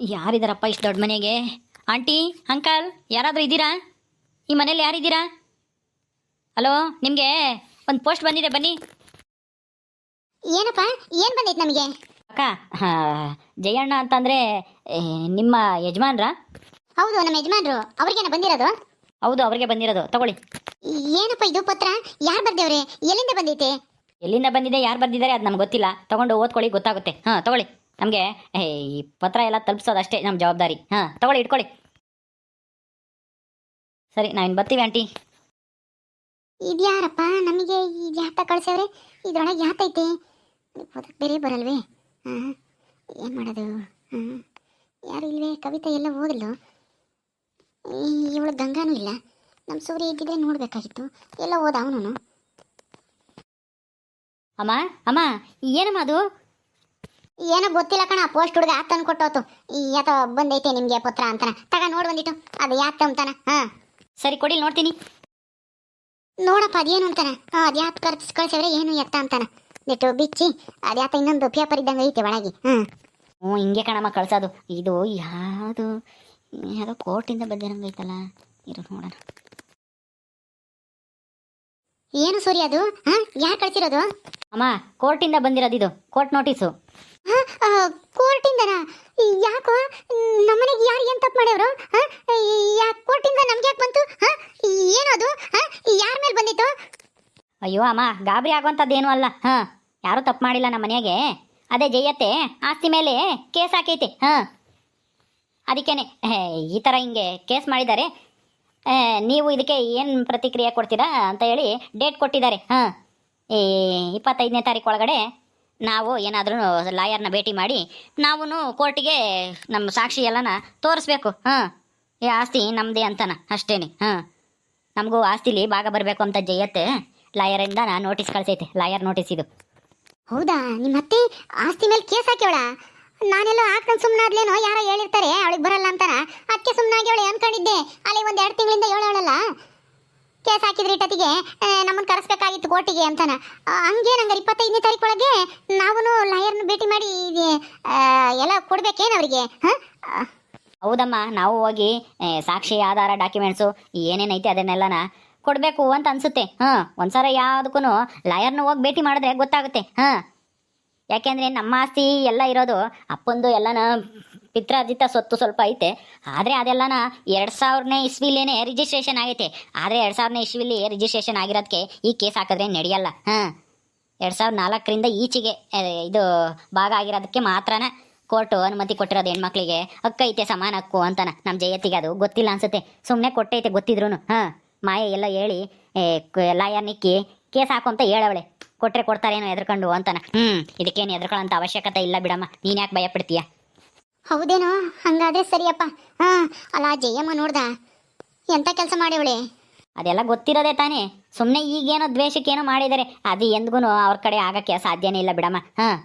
ಯಾರಿದಾರಪ್ಪ ಇಷ್ಟು ದೊಡ್ಡ ಮನೆಗೆ? ಆಂಟಿ, ಅಂಕಲ್, ಯಾರಾದರೂ ಇದ್ದೀರಾ? ಈ ಮನೇಲಿ ಯಾರಿದ್ದೀರಾ? ಹಲೋ, ನಿಮಗೆ ಒಂದು ಪೋಸ್ಟ್ ಬಂದಿದೆ, ಬನ್ನಿ. ಏನಪ್ಪ, ಏನು ಬಂದೈತೆ ನಮಗೆ? ಅಕ್ಕ, ಜಯಣ್ಣ ಅಂತಂದರೆ ನಿಮ್ಮ ಯಜಮಾನ್ರಾ? ಹೌದು, ನಮ್ಮ ಯಜಮಾನ್ರು. ಅವ್ರಿಗೇನ ಬಂದಿರೋದು? ಹೌದು, ಅವ್ರಿಗೆ ಬಂದಿರೋದು. ತಗೊಳ್ಳಿ. ಏನಪ್ಪ ಇದು ಪತ್ರ? ಯಾರು ಬರ್ದೇವ್ರೆ? ಎಲ್ಲಿಂದ ಬಂದೈತೆ? ಎಲ್ಲಿಂದ ಬಂದಿದೆ, ಯಾರು ಬರ್ದಿದ್ದಾರೆ ಅದು ನಮ್ಗೆ ಗೊತ್ತಿಲ್ಲ. ತಗೊಂಡು ಓದ್ಕೊಳ್ಳಿ, ಗೊತ್ತಾಗುತ್ತೆ. ಹಾಂ, ತಗೊಳ್ಳಿ. ನಮಗೆ ಈ ಪತ್ರ ಎಲ್ಲ ತಲುಪಿಸೋದು ಅಷ್ಟೇ ನಮ್ಮ ಜವಾಬ್ದಾರಿ. ಹಾಂ, ತಗೊಳ್ಳಿ, ಇಟ್ಕೊಳ್ಳಿ. ಸರಿ, ನಾವಿನ್ನು ಬರ್ತೀವಿ ಆಂಟಿ. ಇದ್ಯಾರಪ್ಪ ನಮಗೆ ಈ ಯಾತ ಕಳ್ಸವ್ರೆ? ಇದ್ರೊಳಗೆ ಯಾತೈತೆ? ಓದಕ್ಕೆ ಬೇರೆ ಬರಲ್ವೇ? ಹಾಂ, ಏನು ಮಾಡೋದು? ಹಾಂ, ಯಾರು ಇಲ್ವೇ? ಕವಿತಾ ಎಲ್ಲ ಹೋಗಲು. ಇವಳು ಗಂಗಾನೂ ಇಲ್ಲ. ನಮ್ಮ ಸೂರ್ಯ ಇದ್ದಿದ್ರೆ ನೋಡಬೇಕಾಗಿತ್ತು. ಎಲ್ಲ ಹೋದ ಅವನು. ಅಮ್ಮ, ಅಮ್ಮ, ಏನಮ್ಮ ಅದು? ಏನೋ ಗೊತ್ತಿಲ್ಲ ಕಣ. ಪೋಸ್ಟ್ ಹುಡುಗ ತಂದು ಕೊಟ್ಟೋತು. ಯಾತ ಬಂದೈತೆ ನಿಮಗೆ ಪತ್ರ ಅಂತಾನ. ತಗ ನೋಡಿ ಬಂದಿಟ್ಟು ಅದು ಯಾತ ಅಂತಾನ. ಹಾಂ, ಸರಿ, ಕೊಡಿ, ನೋಡ್ತೀನಿ. ನೋಡಪ್ಪ ಅದೇನು ಅಂತಾನ. ಅದು ಯಾತ ಕಳ್ಸವ್ರೆ, ಏನು ಎತ್ತ ಅಂತಾನ. ಬಿಟ್ಟು ಬಿಚ್ಚಿ ಅದ್ಯಾತ ಇನ್ನೊಂದು ಪೇಪರ್ ಇದ್ದಂಗೆ ಐತೆ ಒಳಗೆ. ಹ್ಞೂ, ಹಿಂಗೆ ಕಣಮ್ಮ ಕಳ್ಸೋದು. ಇದು ಯಾವುದು? ಯಾವುದೋ ಕೋರ್ಟಿಂದ ಬಂದಿರಂಗೈತಲ್ಲ. ಇರು ನೋಡೋಣ. ಏನು ಸೂರ್ಯ ಅದು? ಹಾಂ, ಯಾರು ಕಳ್ಸಿರೋದು? ಅಮ್ಮ, ಕೋರ್ಟಿಂದ ಬಂದಿರೋದು. ಇದು ಕೋರ್ಟ್ ನೋಟಿಸು. ಕೋರ್ಟಿಂದನಾ? ಯಾಕೋ ನಮ್ಮನೆಗೆ ಯಾರು ಏನು ತಪ್ಪು ಮಾಡ್ಯವರು? ಹಾಂ, ಯಾಕೆ ಕೋರ್ಟಿಂದ ನಮ್ಗೆ ಯಾಕೆ ಬಂತು? ಹಾಂ, ಏನದು? ಹಾಂ, ಯಾರ ಮೇಲೆ ಬಂದಿತ್ತು? ಅಯ್ಯೋ ಅಮ್ಮ, ಗಾಬರಿ ಆಗುವಂಥದ್ದೇನೂ ಅಲ್ಲ. ಹಾಂ, ಯಾರೂ ತಪ್ಪು ಮಾಡಿಲ್ಲ ನಮ್ಮ ಮನೆಯಾಗೆ. ಅದೇ ಜಯತ್ತೆ ಆಸ್ತಿ ಮೇಲೆ ಕೇಸ್ ಹಾಕೈತೆ. ಹಾಂ, ಅದಕ್ಕೇನೆ ಈ ಥರ ಹಿಂಗೆ ಕೇಸ್ ಮಾಡಿದ್ದಾರೆ. ನೀವು ಇದಕ್ಕೆ ಏನು ಪ್ರತಿಕ್ರಿಯೆ ಕೊಡ್ತೀರಾ ಅಂತ ಹೇಳಿ ಡೇಟ್ ಕೊಟ್ಟಿದ್ದಾರೆ. ಹಾಂ, ಈ 25ನೇ ತಾರೀಕು ಒಳಗಡೆ ನಾವು ಏನಾದರೂ ಲಾಯರ್ನ ಭೇಟಿ ಮಾಡಿ ನಾವು ಕೋರ್ಟಿಗೆ ನಮ್ಮ ಸಾಕ್ಷಿ ಎಲ್ಲನ ತೋರಿಸ್ಬೇಕು. ಹಾಂ, ಈ ಆಸ್ತಿ ನಮ್ಮದೇ ಅಂತಾನ ಅಷ್ಟೇನೆ. ಹಾಂ, ನಮಗೂ ಆಸ್ತಿಲಿ ಭಾಗ ಬರಬೇಕು ಅಂತ ಜಯತ್ತೆ ಲಾಯರಿಂದ ನೋಟಿಸ್ ಕಳಿಸೈತೆ. ಲಾಯರ್ ನೋಟಿಸ್ ಇದು. ಹೌದಾ? ನಿಮ್ಮ ಅತ್ತೆ ಆಸ್ತಿ ಮೇಲೆ ಕೇಸ್ ಹಾಕ್ಯವಳ? ನಾನೆಲ್ಲೋ ಹಾಕೊಂಡು ಸುಮ್ಮನಾದ್ಲೇನೋ, ಯಾರೋ ಹೇಳಿರ್ತಾರೆ ಅವಳಿಗೆ ಬರಲ್ಲ ಅಂತಾರ. ಅದಕ್ಕೆ ಸುಮ್ಮನಾಗಿ ಅವಳೆ ಅನ್ಕೊಂಡಿದ್ದೆ. ಅಲ್ಲಿ ಒಂದು 2 ತಿಂಗಳಿಂದ ಹೇಳೋಳಲ್ಲ ಕೇಸ್ ಹಾಕಿದ್ರಿ ಇಟ್ಟತಿಗೆ ನಮ್ಮನ್ನು ಕರೆಸ್ಬೇಕಾಗಿತ್ತು ಕೋರ್ಟಿಗೆ ಅಂತಾನ. ಹಂಗೆ ನಂಗೆ 25ನೇ ತಾರೀಕು ಒಳಗೆ ನಾವು ಲಾಯರ್ನ ಭೇಟಿ ಮಾಡಿ ಎಲ್ಲ ಕೊಡ್ಬೇಕೇನು ಅವರಿಗೆ? ಹಾಂ, ಹೌದಮ್ಮ, ನಾವು ಹೋಗಿ ಸಾಕ್ಷಿ, ಆಧಾರ, ಡಾಕ್ಯುಮೆಂಟ್ಸು ಏನೇನೈತೆ ಅದನ್ನೆಲ್ಲನ ಕೊಡಬೇಕು ಅಂತ ಅನಿಸುತ್ತೆ. ಹಾಂ, ಒಂದ್ಸಲ ಯಾವುದಕ್ಕೂ ಲಾಯರ್ನ ಹೋಗಿ ಭೇಟಿ ಮಾಡಿದ್ರೆ ಗೊತ್ತಾಗುತ್ತೆ. ಹಾಂ, ಯಾಕೆಂದರೆ ನಮ್ಮ ಆಸ್ತಿ ಎಲ್ಲ ಇರೋದು ಅಪ್ಪಂದು ಎಲ್ಲನ ಪಿತ್ರಾರ್ಜಿತ ಸ್ವತ್ತು ಸ್ವಲ್ಪ ಐತೆ. ಆದರೆ ಅದೆಲ್ಲನ 2000ನೇ ಇಸ್ವಿಲೇನೆ ರಿಜಿಸ್ಟ್ರೇಷನ್ ಆಗೈತೆ. ಆದರೆ 2000ನೇ ಇಸ್ವಿಲಿ ರಿಜಿಸ್ಟ್ರೇಷನ್ ಆಗಿರೋದಕ್ಕೆ ಈ ಕೇಸ್ ಹಾಕಿದ್ರೆ ನಡೆಯಲ್ಲ. ಹಾಂ, 2004ರಿಂದ ಈಚೆಗೆ ಇದು ಭಾಗ ಆಗಿರೋದಕ್ಕೆ ಮಾತ್ರನ ಕೋರ್ಟು ಅನುಮತಿ ಕೊಟ್ಟಿರೋದು. ಹೆಣ್ಮಕ್ಳಿಗೆ ಹಕ್ಕೈತೆ, ಸಮಾನ ಹಕ್ಕು ಅಂತಾನ. ನಮ್ಮ ಜಯತ್ತಿಗೆ ಅದು ಗೊತ್ತಿಲ್ಲ ಅನ್ಸುತ್ತೆ. ಸುಮ್ಮನೆ ಕೊಟ್ಟೈತೆ ಗೊತ್ತಿದ್ರು. ಹಾಂ, ಮಾಯೆ ಎಲ್ಲ ಹೇಳಿ ಲಾಯರ್ ನಿಕ್ಕಿ ಕೇಸ್ ಹಾಕು ಅಂತ ಹೇಳವಳೆ. ಕೊಟ್ಟರೆ ಕೊಡ್ತಾರೇನೋ ಎದ್ರಕೊಂಡು ಅಂತಾನ. ಇದಕ್ಕೇನು ಎದ್ರಕೊಳ್ಳೋಂಥ ಅವಶ್ಯಕತೆ ಇಲ್ಲ ಬಿಡಮ್ಮ. ನೀನು ಯಾಕೆ ಭಯ ಪಡ್ತೀಯ? ಹೌದೇನೋ? ಹಂಗಾದ್ರೆ ಸರಿಯಪ್ಪ. ಹಾಂ, ಅಲ್ಲ ಜಯಮ್ಮ ನೋಡ್ದ ಎಂಥ ಕೆಲಸ ಮಾಡಿವಳೆ? ಅದೆಲ್ಲ ಗೊತ್ತಿರೋದೇ ತಾನೇ. ಸುಮ್ಮನೆ ಈಗೇನೋ ದ್ವೇಷಕ್ಕೇನೋ ಮಾಡಿದ್ದಾರೆ. ಅದು ಎಂದ್ಗೂ ಅವ್ರ ಕಡೆ ಆಗಕ್ಕೆ ಸಾಧ್ಯನೇ ಇಲ್ಲ ಬಿಡಮ್ಮ. ಹಾಂ,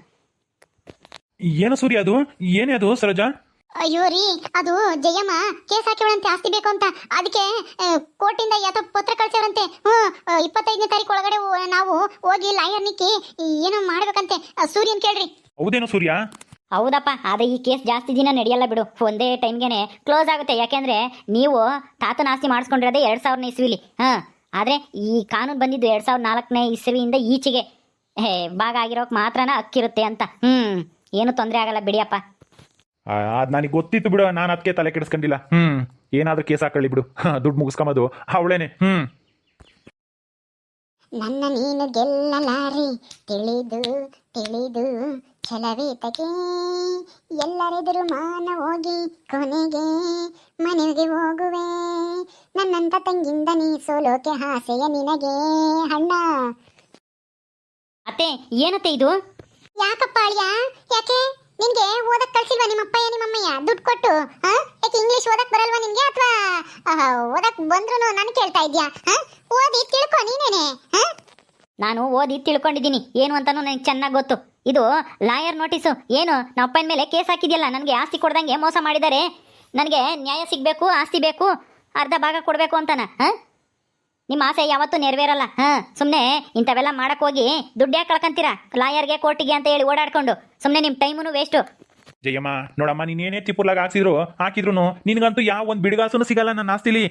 ಏನು ಸೂರ್ಯ ಅದು? ಏನೇ ಅದು ಸರೋಜಾ? ಅಯ್ಯೋ ರೀ, ಅದು ಜಯಮ್ಮ ಕೇಸ್ ಹಾಕಿವಳಂತೆ ಆಸ್ತಿ ಬೇಕು ಅಂತ. ಅದಕ್ಕೆ ಕೋರ್ಟಿಂದ ಯಾತೋ ಪತ್ರ ಕಳ್ಸವ್ರಂತೆ. 25ನೇ ತಾರೀಕು ಒಳಗಡೆ ನಾವು ಹೋಗಿ ಲಾಯರ್ ನಿಕ್ಕಿ ಏನೋ ಮಾಡ್ಬೇಕಂತೆ. ಸೂರ್ಯನ್ ಕೇಳ್ರಿ. ಹೌದೇನೋ ಸೂರ್ಯ? ಹೌದಪ್ಪ, ಆದರೆ ಈ ಕೇಸ್ ಜಾಸ್ತಿ ದಿನ ನಡೆಯಲ್ಲ ಬಿಡು. ಒಂದೇ ಟೈಮ್ಗೆ ಕ್ಲೋಸ್ ಆಗುತ್ತೆ. ಯಾಕೆಂದರೆ ನೀವು ತಾತನ ಆಸ್ತಿ ಮಾಡಿಸ್ಕೊಂಡಿರೋದೇ 2000ನೇ ಇಸ್ವಿಲಿ. ಹಾಂ, ಆದರೆ ಈ ಕಾನೂನು ಬಂದಿದ್ದು 2004ನೇ ಇಸ್ವಿಯಿಂದ ಈಚೆಗೆ ಭಾಗ ಆಗಿರೋಕೆ ಮಾತ್ರನ ಹಕ್ಕಿರುತ್ತೆ ಅಂತ. ಏನು ತೊಂದರೆ ಆಗಲ್ಲ ಬಿಡಿಯಪ್ಪ. ಅದು ನನಗೆ ಗೊತ್ತಿತ್ತು ಬಿಡು. ನಾನು ಅದಕ್ಕೆ ತಲೆ ಕೆಡಿಸ್ಕೊಂಡಿಲ್ಲ. ಏನಾದ್ರೂ ಕೇಸ್ ಹಾಕೊಳ್ಳಿ ಬಿಡು. ದುಡ್ಡು ಮುಗಿಸ್ಕೊಂಬದು ಅವಳೇನೆ. ನನ್ನ ನೀನು ಗೆಲ್ಲಲಾರಿ ತಿಳಿದು ತಿಳಿದು ಛಲವೇತಕ್ಕೆ ಎಲ್ಲರೆದುರು ಮಾನ ಹೋಗಿ ಕೊನೆಗೆ ಮನೆಗೆ ಹೋಗುವೆ. ನನ್ನಂತ ತಂಗಿಂದ ನೀ ಸೋಲೋಕೆ ಆಸೆಯ ನಿನಗೆ ಅಣ್ಣ. ಅತ್ತೆ, ಏನತ್ತೆ ಇದು? ಯಾಕಪ್ಪ ಅಳಿಯ? ಯಾಕೆ ನಿನ್ಗೆ ಓದಕ್ ಕಳ್ಸಿಲ್ವಾ ನಿಮ್ಮಪ್ಪಯ್ಯ ನಿಮ್ಮಮ್ಮಯ್ಯ ದುಡ್ಡು ಕೊಟ್ಟು? ಯಾಕೆ ಇಂಗ್ಲಿಷ್ ಓದಕ್ ಬರಲ್ವಾ ನಿನ್ಗೆ? ಅಥವಾ ಓದಕ್ ಬಂದ್ರು ನಾನು ಕೇಳ್ತಾ ಇದ್ಯಾ? ಓದಿ ತಿಳ್ಕೊ ನೀನೇನೆ. ನಾನು ಓದಿ ತಿಳ್ಕೊಂಡಿದ್ದೀನಿ ಏನು ಅಂತಾನು ನನಗೆ ಚೆನ್ನಾಗಿ ಗೊತ್ತು. ಇದು ಲಾಯರ್ ನೋಟಿಸು. ಏನು ನಮ್ಮ ಅಪ್ಪನ ಮೇಲೆ ಕೇಸ್ ಹಾಕಿದೆಯಲ್ಲ, ನನಗೆ ಆಸ್ತಿ ಕೊಡ್ದಂಗೆ ಮೋಸ ಮಾಡಿದ್ದಾರೆ. ನನಗೆ ನ್ಯಾಯ ಸಿಗಬೇಕು, ಆಸ್ತಿ ಬೇಕು, ಅರ್ಧ ಭಾಗ ಕೊಡಬೇಕು ಅಂತಾನ. ನಿಮ್ಮ ಆಸೆ ಯಾವತ್ತೂ ನೆರವೇರಲ್ಲ. ಸುಮ್ಮನೆ ಇಂಥವೆಲ್ಲ ಮಾಡಕ್ಕೆ ಹೋಗಿ ದುಡ್ಡು ಯಾಕೆ ಕಳ್ಕೊಂತೀರಾ ಲಾಯರ್ಗೆ, ಕೋರ್ಟಿಗೆ ಅಂತ ಹೇಳಿ ಓಡಾಡ್ಕೊಂಡು? ಸುಮ್ಮನೆ ನಿಮ್ಮ ಟೈಮೂ ವೇಸ್ಟು. ಜಯಮ್ಮ ನೋಡಮ್ಮ ನೀನೇನೇ ತಿಪ್ಪುರ್ಲಾಗ ಹಾಕಿದ್ರು ನಿನ್ಗಂತೂ ಯಾವ ಒಂದು ಬಿಡುಗಾಸನು ಸಿಗಲ್ಲ ನನ್ನ ಆಸ್ತಿಲಿ.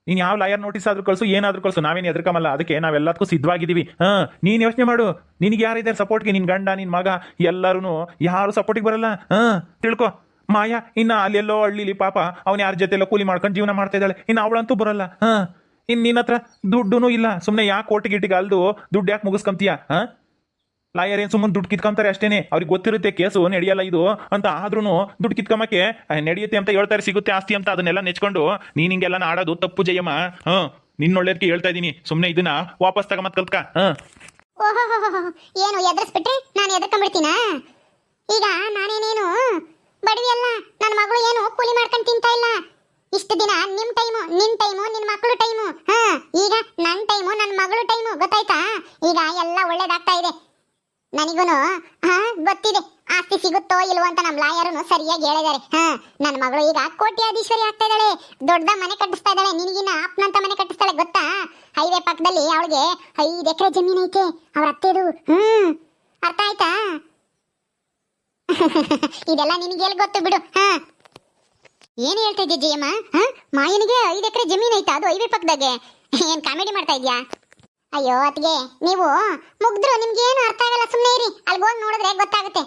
ನೀನ್ ಯಾವ ಲಾಯರ್ ನೋಟಿಸ್ ಆದ್ರೂ ಕಳ್ಸು, ಏನಾದ್ರೂ ಕಳ್ಸು, ನಾವೇನು ಎದ್ರಕಮಲ್ಲ. ಅದಕ್ಕೆ ನಾವೆಲ್ಲದಕ್ಕೂ ಸಿದ್ಧವಾಗಿದ್ದೀವಿ. ನೀನ್ ಯೋಚನೆ ಮಾಡು, ನಿನಗೆ ಯಾರಿದ್ದಾರೆ ಸಪೋರ್ಟ್ಗೆ? ನಿನ್ ಗಂಡ, ನಿನ್ ಮಗ, ಎಲ್ಲರೂ ಯಾರು ಸಪೋರ್ಟಿಗೆ ಬರಲ್ಲ. ತಿಳ್ಕೊ. ಮಾಯಾ ಇನ್ನ ಅಲ್ಲೆಲ್ಲೋ ಹಳ್ಳಿಲಿ ಪಾಪ ಅವ್ನು ಯಾರ ಜೊತೆಲ್ಲೋ ಕೂಲಿ ಮಾಡ್ಕೊಂಡು ಜೀವನ ಮಾಡ್ತಾ ಇದ್ದಾಳೆ. ಇನ್ನು ಅವಳಂತೂ ಬರಲ್ಲ. ಇನ್ನು ನಿನ್ನ ಹತ್ರ ದುಡ್ಡು ಇಲ್ಲ. ಸುಮ್ಮನೆ ಯಾಕೆ ಕೋಟಿ ಗಿಟ್ಟಿಗೆ ಅಲ್ದು ದುಡ್ಡು ಯಾಕೆ ಮುಗಿಸ್ಕೊಂತೀಯ? ಲಾಯರ್ ಏನು ಸುಮ್ಮನೆ ದುಡ್ಡು ಕಿತ್ಕೊಂತಾರೆ ಅಷ್ಟೇನೆ. ಅವ್ರಿಗೆ ಗೊತ್ತಿರುತ್ತೆ ಕೇಸು ನಡೆಯಲ್ಲ ಇದು ಅಂತ. ಆದ್ರೂ ದುಡ್ಡು ಕಿತ್ಕೊಂಬಕ್ಕೆ ನಡೆಯುತ್ತೆ ಅಂತ ಹೇಳ್ತಾರೆ, ಸಿಗುತ್ತೆ ಆಸ್ತಿ ಅಂತ. ಅದನ್ನೆಲ್ಲ ನೆಚ್ಕೊಂಡು ನೀನ್ ಹಿಂಗೆಲ್ಲ ಆಡೋದು ತಪ್ಪು ಜಯಮ್ಮ. ನಿನ್ನೊಳ್ಳೇದಕ್ಕೆ ಹೇಳ್ತಾ ಇದ್ದೀನಿ. ಸುಮ್ಮನೆ ಇದನ್ನ ವಾಪಸ್ ತಗೊಂಬತ್ ಕಲ್ತ್ಕ. ಓಹೋ, ಏನು ಎದುರಿಸ್ಬಿಟ್ರೆ ನಾನು ಎದ್ರಕೊಂಡ್ಬಿಡ್ತೀನ? ಈಗ ನಾನೇನೇನು ಬಡವಿ ಅಲ್ಲ, ನನ್ನ ಮಗಳು ಏನು ಕೂಲಿ ಮಾಡ್ಕೊಂಡು ತಿಂತಾ ಇಲ್ಲ. ಇಷ್ಟು ದಿನ ನಿನ್ ಟೈಮು ನಿನ್ ಮಕ್ಕಳು ಟೈಮು, ಈಗ ನನ್ನ ಟೈಮು ನನ್ನ ಮಗಳು ಟೈಮು, ಗೊತ್ತಾಯ್ತಾ? ಈಗ ಎಲ್ಲ ಒಳ್ಳೇದಾಗ್ತಾ ಇದೆ. ನನಗೂನು ಗೊತ್ತಿದೆ ಆಸ್ತಿ ಸಿಗುತ್ತೋ ಇಲ್ವೋ ಅಂತ. ನಮ್ಮ ಲಾಯರು ಸರಿಯಾಗಿ ಹೇಳಿದ್ದಾರೆ. ನನ್ನ ಮಗಳು ಈಗ ಕೋಟ್ಯಾಧೀಶ್ವರಿ ಆಗ್ತಾ ಇದ್ದಾಳೆ, ದೊಡ್ಡ ಮನೆ ಕಟ್ಟಿಸ್ತಾ ಇದ್ದಾಳೆ. ನಿನಗಿನ್ನ ಅಪ್ಪನಂತ ಮನೆ ಕಟ್ಟಿಸ್ತಾಳೆ, ಗೊತ್ತಾ? ಹೈವೇ ಪಕ್ಕದಲ್ಲಿ ಅವಳಿಗೆ 5 ಎಕರೆ ಜಮೀನು ಐತೆ, ಅವ್ರ ಅತ್ತೆದು. ಅರ್ಥ ಆಯ್ತಾ? ಇದೆಲ್ಲ ನಿನಗೆ ಎಲ್ಲಿ ಗೊತ್ತು ಬಿಡು. ಏನ್ ಹೇಳ್ತಾ ಇದ್ಯಾ ಜಯಮ್ಮ? ಮಾಯನಿಗೆ 5 ಎಕರೆ ಜಮೀನು ಐತಾ? ಅದು ಹೈವೇ ಪಕ್ಕದಾಗೆ? ಏನ್ ಕಾಮಿಡಿ ಮಾಡ್ತಾ ಇದ್ಯಾ? ಅಯ್ಯೋ ಅತ್ಗೆ, ನೀವು ಮುಗ್ದ್ರು, ನಿಮ್ಗೆ ಏನು ಅರ್ಥ ಆಗಲ್ಲ. ಸುಮ್ಮನೆ ಇರಿ, ಅಲ್ಲಿ ಹೋಗಿ ನೋಡಿದ್ರೆ ಗೊತ್ತಾಗುತ್ತೆ.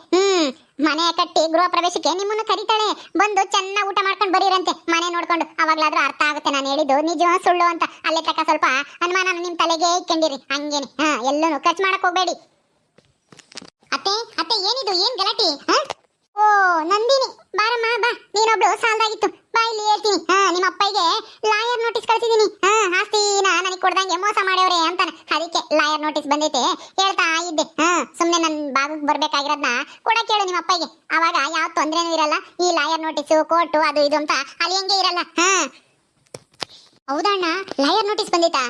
ಮನೆ ಕಟ್ಟಿ ಗೃಹ ಪ್ರವೇಶಕ್ಕೆ ನಿಮ್ಮನ್ನು ಕರೀತಾಳೆ, ಬಂದು ಚೆನ್ನಾಗಿ ಊಟ ಮಾಡ್ಕೊಂಡು ಬರೀರಂತೆ ಮನೆ ನೋಡ್ಕೊಂಡು. ಅವಾಗ್ಲಾದ್ರೂ ಅರ್ಥ ಆಗುತ್ತೆ ನಾನು ಹೇಳಿದ್ದು ನಿಜ ಸುಳ್ಳು ಅಂತ. ಅಲ್ಲೇ ತಕ್ಕ ಸ್ವಲ್ಪ ಅನುಮಾನ ನಿಮ್ ತಲೆಗೆ ಇಟ್ಕೊಂಡಿರಿ, ಹಂಗೇನೆ. ಎಲ್ಲೂ ಖರ್ಚು ಮಾಡಕ್ ಹೋಗ್ಬೇಡಿ. ಅತ್ತೆ ಅತ್ತೆ, ಏನಿದು? ಏನ್ ಗಲಾಟಿ? ಓ ನಂದಿನಿ, ಬಾರಮ್ಮ ಬಾ. ನೀನೊಬ್ಳು ಸಾಲದಾಗಿತ್ತು, ಬಾ ಇಲ್ಲಿ ಹೇಳ್ತೀನಿ. ನಿಮ್ಮ ಅಪ್ಪಗೆ ಲಾಯರ್ ನೋಟಿಸ್ ಕಳ್ಸಿದೀನಿ. ಆಸ್ತಿನ ನನಗೆ ಕೊಡ್ದಂಗೆ ಮೋಸ ಮಾಡ್ಯವ್ರೆ ಅಂತಾನೆ. ಅದಕ್ಕೆ ಲಾಯರ್ ನೋಟಿಸ್ ಬಂದೈತೆ ಹೇಳ್ತಾ ಇದ್ದೆ. ಸುಮ್ನೆ ನನ್ ಬಾಗಿಗೆ ಬರ್ಬೇಕಾಗಿರೋದ್ನ ಕೊಡಕ್ಕೆ ಹೇಳು ನಿಮ್ಮ ಅಪ್ಪಗೆ. ಅವಾಗ ಯಾವ ತೊಂದ್ರೆನೂ ಇರಲ್ಲ. ಈ ಲಾಯರ್ ನೋಟಿಸು, ಕೋರ್ಟು, ಅದು ಇದು ಅಂತ ಅಲ್ಲಿ ಹೆಂಗೆ ಇರಲ್ಲ. ಹೌದಣ್ಣ, ಲಾಯರ್ ನೋಟಿಸ್ ಬಂದೈತಾ?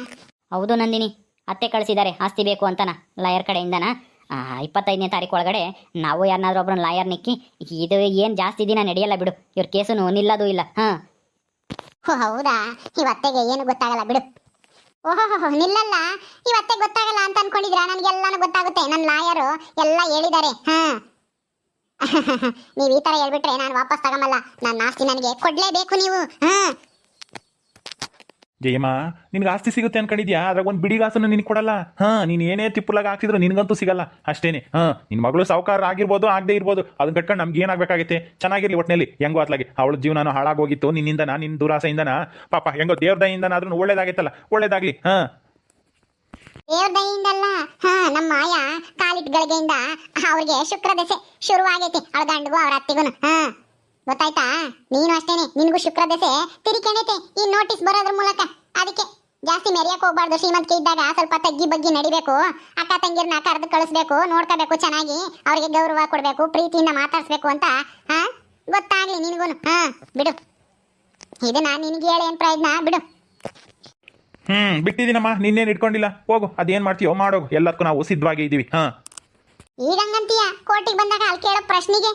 ಹೌದು ನಂದಿನಿ, ಅತ್ತೆ ಕಳಿಸಿದ್ದಾರೆ ಆಸ್ತಿ ಬೇಕು ಅಂತನ ಲಾಯರ್ ಕಡೆಯಿಂದನ. 25ನೇ ತಾರೀಕು ಒಳಗಡೆ ನಾವು ಯಾರನ್ನಾದ್ರೂ ಒಬ್ಬರನ್ನ ಲಾಯರ್ ನಿಕ್ಕಿ, ಇದು ಏನು ಜಾಸ್ತಿ ದಿನ ನಡೆಯಲ್ಲ ಬಿಡು, ಇವ್ರ ಕೇಸು ನಿಲ್ಲೋದು ಇಲ್ಲ. ಹೌದಾ? ಇವತ್ತೆಗೆ ಏನು ಗೊತ್ತಾಗಲ್ಲ ಬಿಡು. ಓಹೋ, ನಿಲ್ಲಲ್ಲ ಇವತ್ತೆ ಗೊತ್ತಾಗಲ್ಲ ಅಂತ ಅನ್ಕೊಂಡಿದ್ರ? ನನ್ಗೆಲ್ಲಾನು ಗೊತ್ತಾಗುತ್ತೆ. ನನ್ನ ಲಾಯರು ಎಲ್ಲ ಹೇಳಿದ್ದಾರೆ. ನೀವ್ ಈ ತರ ಹೇಳ್ಬಿಟ್ರೆ ನಾನು ವಾಪಸ್ ತಗೊಂಬಲ್ಲ. ನನ್ನ ಆಸ್ತಿ ನನಗೆ ಕೊಡ್ಲೇಬೇಕು ನೀವು. ಜಯಮ್ಮ, ನಿನ್ಗೆ ಆಸ್ತಿ ಸಿಗುತ್ತೆ ಅನ್ಕೊಂಡಿದ್ಯಾ? ಅದ್ರಾಗ ಒಂದು ಬಿಡಿಗಾಸನ್ನು ನಿನಗೆ ಕೊಡಲ್ಲ. ನೀನು ಏನೇ ತಿಪ್ಪುಲಾಗ ಹಾಕ್ತಿದ್ರು ನಿನಗಂತೂ ಸಿಗಲ್ಲ ಅಷ್ಟೇನೆ. ನಿನ್ನ ಮಗಳು ಸಾವುಕಾರ ಆಗಿರ್ಬೋದು, ಆಗದೆ ಇರ್ಬೋದು, ಅದನ್ನ ಕಟ್ಕೊಂಡು ನಮ್ಗೆ ಏನಾಗಬೇಕಾಗೈತೆ? ಚೆನ್ನಾಗಿರ್ಲಿ ಒಟ್ಟಿನಲ್ಲಿ, ಹೆಂಗೋ ಅತ್ಲಾಗೆ. ಅವಳ ಜೀವನನೂ ಹಾಳಾಗೋಗಿತ್ತು ನಿನ್ನಿಂದನ, ನಿನ್ನ ದುರಾಸೆಯಿಂದನ. ಪಾಪ ಹೆಂಗೋ ದೇವ್ರ ದಯಿಂದನಾದ್ರೂ ಒಳ್ಳೇದಾಗೈತಲ್ಲ, ಒಳ್ಳೇದಾಗ್ಲಿ. ದೇವ್ರ ದಯಿಂದ ನಮ್ಮ ಮಾಯ ಕಾಲಿಟ್ ಗಳಿಗೆಯಿಂದ ಅವ್ರಿಗೆ ಶುಕ್ರ ದಶೆ ಶುರುವಾಗೈತಿ. ಅವಳ ಗಂಡಗೂ ಅವ್ರ ಅತ್ತಿಗೂ. ಗೊತ್ತಾಯ್ತಾ? ನೀನು ಅಷ್ಟೇನೆ, ನಿನ್ಗೂ ಶುಕ್ರ ದಶೆ ತಿರಿಕೆಣೈತೆ ಈ ನೋಟಿಸ್ ಬರೋದ್ರ ಮೂಲಕ. ಅದಕ್ಕೆ ಜಾಸ್ತಿ ಮೆರಿಯಕ್ ಹೋಗ್ಬಾರ್ದು. ಶ್ರೀಮಂತಿಕೆ ಇದ್ದಾಗ ಸ್ವಲ್ಪ ತಗ್ಗಿ ಬಗ್ಗಿ ನಡಿಬೇಕು. ಅಕ್ಕ ತಂಗಿರ್ನ ಕರೆದು ಕಳಿಸ್ಬೇಕು, ನೋಡ್ಕೋಬೇಕು ಚೆನ್ನಾಗಿ, ಅವ್ರಿಗೆ ಗೌರವ ಕೊಡ್ಬೇಕು, ಪ್ರೀತಿಯಿಂದ ಮಾತಾಡ್ಸ್ಬೇಕು ಅಂತ. ಗೊತ್ತಾಗ್ಲಿ ನಿನ್ಗೂನು. ಬಿಡು, ಇದನ್ನ ನಿನಗೆ ಹೇಳಿ ಏನ್ ಪ್ರಯೋಜನ? ಬಿಡು. ಬಿಟ್ಟಿದ್ದೀನಮ್ಮ, ನಿನ್ನೇನು ಇಟ್ಕೊಂಡಿಲ್ಲ. ಹೋಗು, ಅದೇನ್ ಮಾಡ್ತೀಯೋ ಮಾಡೋಗು, ಎಲ್ಲದಕ್ಕೂ ನಾವು ಸಿದ್ಧವಾಗಿ ಇದ್ದೀವಿ. ಈಗಂಗಂತೀಯ ಕೋರ್ಟಿಗೆ ಬಂದಾಗ ಅಲ್ಲಿ ಕೇಳೋ ಪ್ರಶ್ನೆಗೆ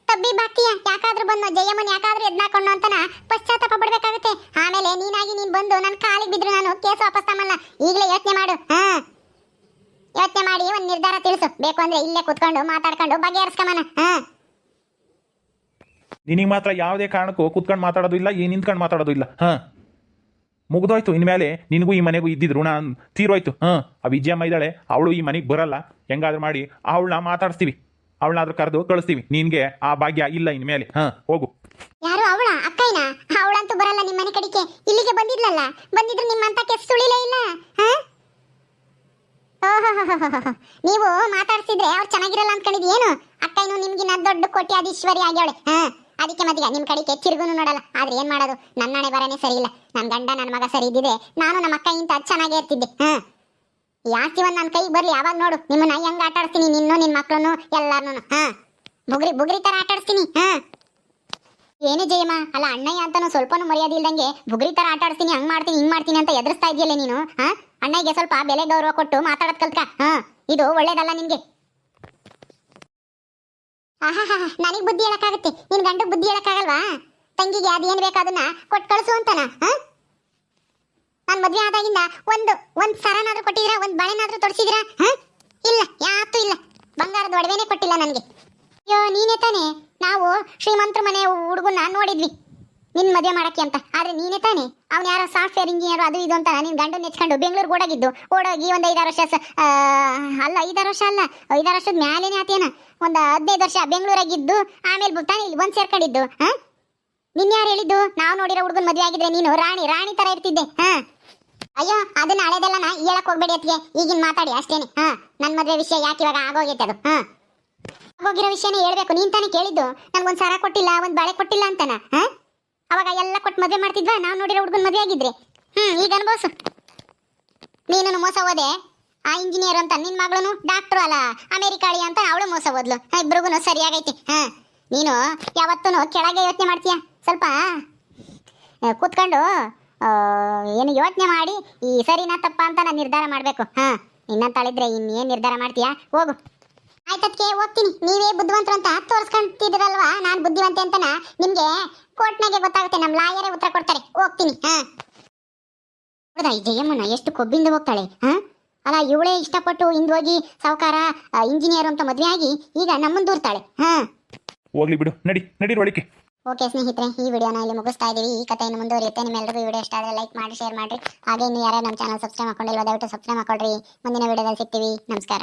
ತಬ್ಬಿ ಬಾಕ್ತೀಯ? ಯಾಕಾದ್ರೂ ಬಂದು ಜಯಮ್ಮನ್ ಯಾಕಾದ್ರೂ ಎದ್ನಾಕೊಂಡು ಅಂತನ ಪಶ್ಚಾತ್ತಾಪ ಪಡ್ಬೇಕಾಗುತ್ತೆ. ಆಮೇಲೆ ನೀನಾಗಿ ನೀನ್ ಬಂದು ನನ್ನ ಕಾಲಿಗೆ ಬಿದ್ರು ನಾನು ಕೇಸ್ ವಾಪಸ್ ತಮ್ಮಲ್ಲ. ಈಗಲೇ ಯೋಚನೆ ಮಾಡು. ಯೋಚನೆ ಮಾಡಿ ಒಂದ್ ನಿರ್ಧಾರ ತಿಳಿಸು. ಬೇಕು ಅಂದ್ರೆ ಇಲ್ಲೇ ಕುತ್ಕೊಂಡು ಮಾತಾಡ್ಕೊಂಡು ಬಗೆಹರಿಸ್ಕಮನ. ನಿನಗೆ ಮಾತ್ರ ಯಾವುದೇ ಕಾರಣಕ್ಕೂ ಕುತ್ಕೊಂಡು ಮಾತಾಡೋದು ಇಲ್ಲ, ನಿಂತ್ಕೊಂಡು ಮಾತಾಡೋದು ಇಲ್ಲ. ಮುಗ್ದೋಯ್ತು. ಇನ್ಮೇಲೆ ನಿನಗೂ ಈ ಮನೆಗೂ ಇದ್ದಿದ್ದು ಋಣ ತೀರೋಯ್ತು. ಆ ವಿಜಯಮ್ಮ ಇದ್ದಾಳೆ, ಅವಳು ಈ ಮನೆಗೆ ಬರಲ್ಲ. ಹೆಂಗಾದ್ರೂ ಮಾಡಿ ಅವಳನ್ನ ಮಾತಾಡಿಸ್ತೀವಿ, ಅವಳನ್ನಾದ್ರೂ ಕರೆದು ಕಳಿಸ್ತೀವಿ. ನಿನ್ಗೆ ಆ ಭಾಗ್ಯ ಇಲ್ಲ ಇನ್ಮೇಲೆ. ಹೋಗು. ಯಾರು ಅವಳ ಅಕ್ಕಯ್ಯನ? ಅವಳಂತೂ ಬರಲ್ಲ ನಿಮ್ಮ ಮನೆ ಕಡೆಗೆ. ಇಲ್ಲಿಗೆ ಬಂದಿದ್ಲಲ್ಲ, ಬಂದಿದ್ರು ನಿಮ್ಮಂತ ಕೆಸ್ ಸುಳಿಲೇ ಇಲ್ಲ. ನೀವು ಮಾತಾಡ್ಸಿದ್ರೆ ಅವ್ರು ಚೆನ್ನಾಗಿರಲ್ಲ ಅನ್ಕೊಂಡಿದ್ ಏನು? ಅಕ್ಕಯ್ಯನು ನಿಮ್ಗಿನ್ನ ದೊಡ್ಡ ಕೋಟ್ಯಾಧೀಶ್ವರಿ ಆಗ್ಯಾವಳೆ. ಅದಕ್ಕೆ ಮದ್ಯ ನಿಮ್ ಕಡೆಗೆ ತಿರುಗುನು ನೋಡಲ್ಲ. ಆದ್ರೆ ಏನ್ ಮಾಡೋದು, ನನ್ನ ಹಣೆ ಬರನೇ ಸರಿ ಇಲ್ಲ. ನನ್ ಗಂಡ ನನ್ನ ಮಗ ಸರಿ ಇದ್ದಿದೆ ನಾನು ನಮ್ಮ ಅಕ್ಕಗಿಂತ ಚೆನ್ನಾಗೇ ಇರ್ತಿದ್ದೆ. ಈ ಆಸ್ತಿ ಒಂದ್ ನನ್ನ ಕೈಗೆ ಬರ್ಲಿ, ಯಾವಾಗ ನೋಡು ನಿಮ್ಮನ್ನ ಹೆಂಗ್ ಆಟಾಡ್ಸ್ತೀನಿ, ನಿನ್ನೂ ನಿನ್ ಮಕ್ಳನ್ನು ಎಲ್ಲಾರ್ನು. ಬುಗ್ರಿ ತರ ಆಟಾಡ್ಸ್ತೀನಿ. ಏನೇ ಜಯಮ್ಮ, ಅಲ್ಲ ಅಣ್ಣಯ್ಯ ಅಂತಾನು ಸ್ವಲ್ಪನೂ ಮರ್ಯಾದೆ ಇಲ್ದಂಗೆ ಬುಗ್ರಿ ತರ ಆಟಾಡ್ಸ್ತೀನಿ, ಹಂಗ್ ಮಾಡ್ತೀನಿ ಹಿಂಗ್ ಮಾಡ್ತೀನಿ ಅಂತ ಎದುರಿಸ್ತಾ ಇದೆಯಲ್ಲ ನೀನು. ಅಣ್ಣಯ್ಯಗೆ ಸ್ವಲ್ಪ ಬೆಲೆ ಗೌರವ ಕೊಟ್ಟು ಮಾತಾಡೋದ್ ಕಲ್ತ್ಕ. ಇದು ಒಳ್ಳೇದಲ್ಲ ನಿನ್ಗೆ. ನನಗ್ ಬುದ್ಧಿ ಹೇಳಕ್ಕಾಗತ್ತೆ, ನಿನ್ ಗಂಡಗ್ ಬುದ್ಧಿ ಹೇಳಕ್ಕಾಗಲ್ವಾ? ತಂಗಿಗೆ ಅದೇನ್ ಬೇಕಾದನ್ನ ಕೊಟ್ಟು ಕಳ್ಸು ಅಂತನ. ನಾನ್ ಮದ್ವೆ ಆದಾಗಿಂದ ಒಂದ್ ಸರನಾದ್ರೂ ಕೊಟ್ಟಿದ್ರ, ಒಂದ್ ಬಳೆನಾದ್ರೂ ತೊಡ್ಸಿದ್ರ? ಇಲ್ಲ, ಯಾವತ್ತೂ ಇಲ್ಲ. ಬಂಗಾರದ ಒಡವೆನೇ ಕೊಟ್ಟಿಲ್ಲ ನನ್ಗೆ. ಅಯ್ಯೋ ನೀನೇ ತಾನೇ, ನಾವು ಶ್ರೀಮಂತರ ಮನೆ ಹುಡುಗನ್ನ ನೋಡಿದ್ವಿ ನಿನ್ ಮದುವೆ ಮಾಡಕ್ಕೆ ಅಂತ. ಆದ್ರೆ ನೀನೇ ತಾನೇ ಅವ್ನು ಯಾರೋ ಸಾಫ್ಟ್ವೇರ್ ಇಂಜಿನಿಯರ್ ಅದು ಇದು ಅಂತ ನಿನ್ ಗಂಡನ ನೆಚ್ಕೊಂಡು ಬೆಂಗಳೂರಿಗೆ ಓಡೋಗಿ ಒಂದು 5-6 ವರ್ಷ ಅಲ್ಲ 5-6 ವರ್ಷ ಅಲ್ಲ 5-6 ವರ್ಷದ ಮ್ಯಾಲೇನೆ ಆತೇನ, ಒಂದು 15 ವರ್ಷ ಬೆಂಗಳೂರಾಗಿದ್ದು ಆಮೇಲೆ ತಾನೇ ಇಲ್ಲಿ ಬಂದು ಸೇರ್ಕೊಂಡಿದ್ದು. ಹಾ ನಿನ್ ಯಾರು ಹೇಳಿದ್ದು? ನಾವು ನೋಡಿರೋ ಹುಡುಗನ ಮದುವೆ ಆಗಿದ್ರೆ ನೀನು ರಾಣಿ ತರ ಇರ್ತಿದ್ದೆ. ಹಾ ಅಯ್ಯೋ ಅದನ್ನ ಹಳೆದೆಲ್ಲ ಹೇಳಕ್ ಹೋಗ್ಬೇಡಿ ಅತ್ತಿಗೆ, ಈಗಿನ ಮಾತಾಡಿ ಅಷ್ಟೇನೆ. ಹಾ ನನ್ನ ಮದುವೆ ವಿಷಯ ಯಾಕೆ ಇವಾಗ ಆಗೋಗೈತೆ ಅದು. ಹಾ ಆಗೋಗಿರೋ ವಿಷಯನೇ ಹೇಳ್ಬೇಕು. ನೀನ್ ತಾನೇ ಕೇಳಿದ್ದು ನನ್ಗೊಂದ್ ಸರ ಕೊಟ್ಟಿಲ್ಲ, ಒಂದ್ ಬಾಳೆ ಕೊಟ್ಟಿಲ್ಲ ಅಂತನ. ಹಾ ಅವಾಗ ಎಲ್ಲ ಕೊಟ್ಟು ಮದುವೆ ಮಾಡ್ತಿದ್ವಾ ನಾವು ನೋಡಿರೋ ಹುಡುಗನ ಮದುವೆ ಆಗಿದ್ರೆ. ಈಗ ಅನ್ಬೋಸು, ನೀನು ಮೋಸ ಹೋದೆ. ಆ ಇಂಜಿನಿಯರ್ ಅಂತ ನಿನ್ ಮಗಳನು ಡಾಕ್ಟ್ರು ಅಲ್ಲ ಅಮೆರಿಕಾಳಿ ಅಂತ ಅವಳು ಮೋಸ ಹೋದ್ಲು. ಇಬ್ರಿಗೂ ಸರಿಯಾಗೈತಿ. ಹಾ ನೀನು ಯಾವತ್ತೂ ಕೆಳಗೆ ಯೋಚನೆ ಮಾಡ್ತೀಯ, ಸ್ವಲ್ಪ ಕೂತ್ಕೊಂಡು ಏನು ಯೋಚನೆ ಮಾಡಿ ಈ ಸರಿನಾ ತಪ್ಪ ಅಂತ ನಾನು ನಿರ್ಧಾರ ಮಾಡ್ಬೇಕು. ಹಾ ಇನ್ನಂತಳಿದ್ರೆ ಇನ್ನೇನ್ ನಿರ್ಧಾರ ಮಾಡ್ತೀಯಾ? ಹೋಗು. ಆಯ್ತದ್ಕೆ ಹೋಗ್ತೀನಿ. ನೀವೇ ಬುದ್ಧಿವಂತರು ಅಂತ ತೋರಿಸ್ಕೊಂತಿದ್ರಲ್ವಾ ನಾನು ಬುದ್ಧಿವಂತೆ ಅಂತನ ನಿಮ್ಗೆ ಕೋರ್ಟ್ನಾಗೆ ಗೊತ್ತಾಗುತ್ತೆ, ನಮ್ಮ ಲಾಯರೇ ಉತ್ತರ ಕೊಡ್ತಾರೆ. ಹೋಗ್ತೀನಿ. ಹಾ ಹೌದಾ ಈ ಜಯಮ್ಮನ ಎಷ್ಟು ಕೊಬ್ಬಿಂದ ಹೋಗ್ತಾಳೆ. ಹಾ ಅಲ್ಲ ಇವಳೇ ಇಷ್ಟಪಟ್ಟು ಹಿಂದೋಗಿ ಸಾವುಕಾರ ಇಂಜಿನಿಯರ್ ಅಂತ ಮದ್ವೆ ಆಗಿ ಈಗ ನಮ್ಮನ್ನು ದೂರ್ತಾಳೆ. ಹಾ ಹೋಗ್ಲಿ ಬಿಡು, ನಡಿ ಒಳಕ್ಕೆ. ಓಕೆ ಸ್ನೇಹಿತರೆ, ಈ ವಿಡಿಯೋನ ಇಲ್ಲಿ ಮುಗಿಸ್ತಾ ಇದೀವಿ. ಈ ಕಥೆಯನ್ನು ಮುಂದುವರಿಯುತ್ತೆ. ನಿಮ್ಮೆಲ್ಲರಿಗೂ ವಿಡಿಯೋ ಇಷ್ಟ ಆದರೆ ಲೈಕ್ ಮಾಡಿ, ಶೇರ್ ಮಾಡಿ. ಹಾಗೆ ಇನ್ನು ಯಾರೇ ನಮ್ಮ ಚಾನಲ್ ಸಬ್ಸ್ಕ್ರೈಬ್ ಮಾಡ್ಕೊಂಡಿಲ್ವ ದಯವಿಟ್ಟು ಸಬ್ಸ್ಕ್ರೈಬ್ ಮಾಡ್ಕೊಳ್ರಿ. ಮುಂದಿನ ವಿಡಿಯೋದಲ್ಲಿ ಸಿಗ್ತೀವಿ. ನಮಸ್ಕಾರ.